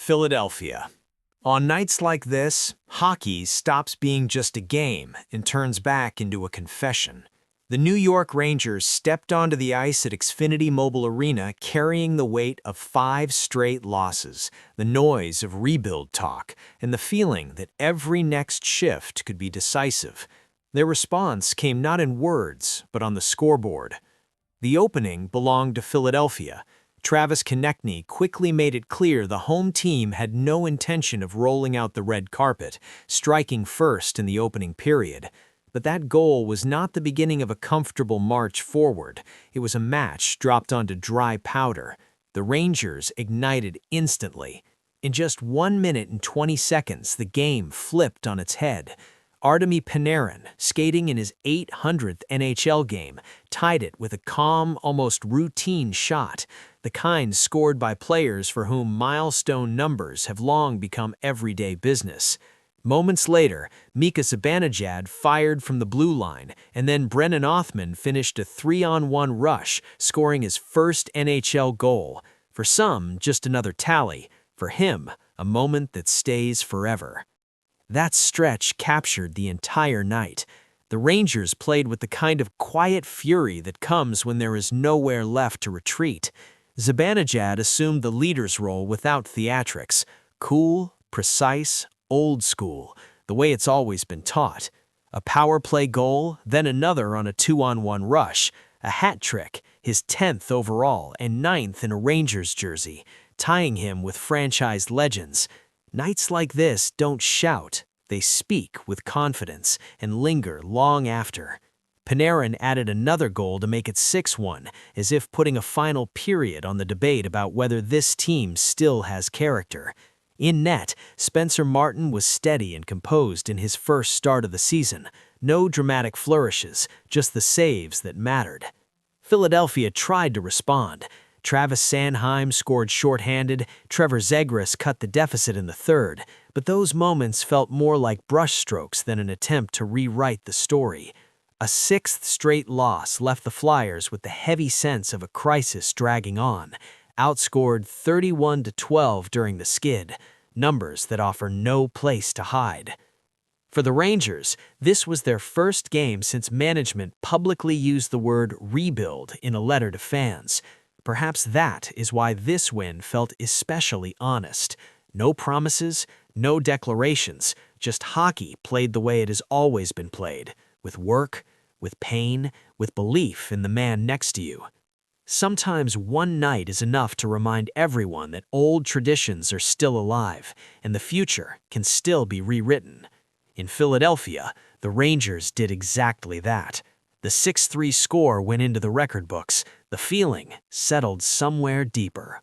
Philadelphia. On nights like this, hockey stops being just a game and turns back into a confession. The New York Rangers stepped onto the ice at Xfinity Mobile Arena carrying the weight of 5 straight losses, the noise of rebuild talk, and the feeling that every next shift could be decisive. Their response came not in words, but on the scoreboard. The opening belonged to Philadelphia. Travis Konecny quickly made it clear the home team had no intention of rolling out the red carpet, striking first in the opening period. But that goal was not the beginning of a comfortable march forward. It was a match dropped onto dry powder. The Rangers ignited instantly. In just 1 minute and 20 seconds, the game flipped on its head. Artemi Panarin, skating in his 800th NHL game, tied it with a calm, almost routine shot, the kind scored by players for whom milestone numbers have long become everyday business. Moments later, Mika Zibanejad fired from the blue line, and then Brennan Othmann finished a 3-on-1 rush, scoring his first NHL goal. For some, just another tally. For him, a moment that stays forever. That stretch captured the entire night. The Rangers played with the kind of quiet fury that comes when there is nowhere left to retreat. Zibanejad assumed the leader's role without theatrics. Cool, precise, old school, the way it's always been taught. A power play goal, then another on a 2-on-1 rush. A hat trick, his 10th overall and 9th in a Rangers jersey, tying him with franchise legends. Nights like this don't shout, they speak with confidence and linger long after. Panarin added another goal to make it 6-1, as if putting a final period on the debate about whether this team still has character. In net, Spencer Martin was steady and composed in his first start of the season. No dramatic flourishes, just the saves that mattered. Philadelphia tried to respond. Travis Sanheim scored shorthanded, Trevor Zegras cut the deficit in the third, but those moments felt more like brushstrokes than an attempt to rewrite the story. A 6th straight loss left the Flyers with the heavy sense of a crisis dragging on, outscored 31-12 during the skid, numbers that offer no place to hide. For the Rangers, this was their first game since management publicly used the word rebuild in a letter to fans. Perhaps that is why this win felt especially honest. No promises, no declarations, just hockey played the way it has always been played, with work, with pain, with belief in the man next to you. Sometimes one night is enough to remind everyone that old traditions are still alive, and the future can still be rewritten. In Philadelphia, the Rangers did exactly that. The 6-3 score went into the record books. The feeling settled somewhere deeper.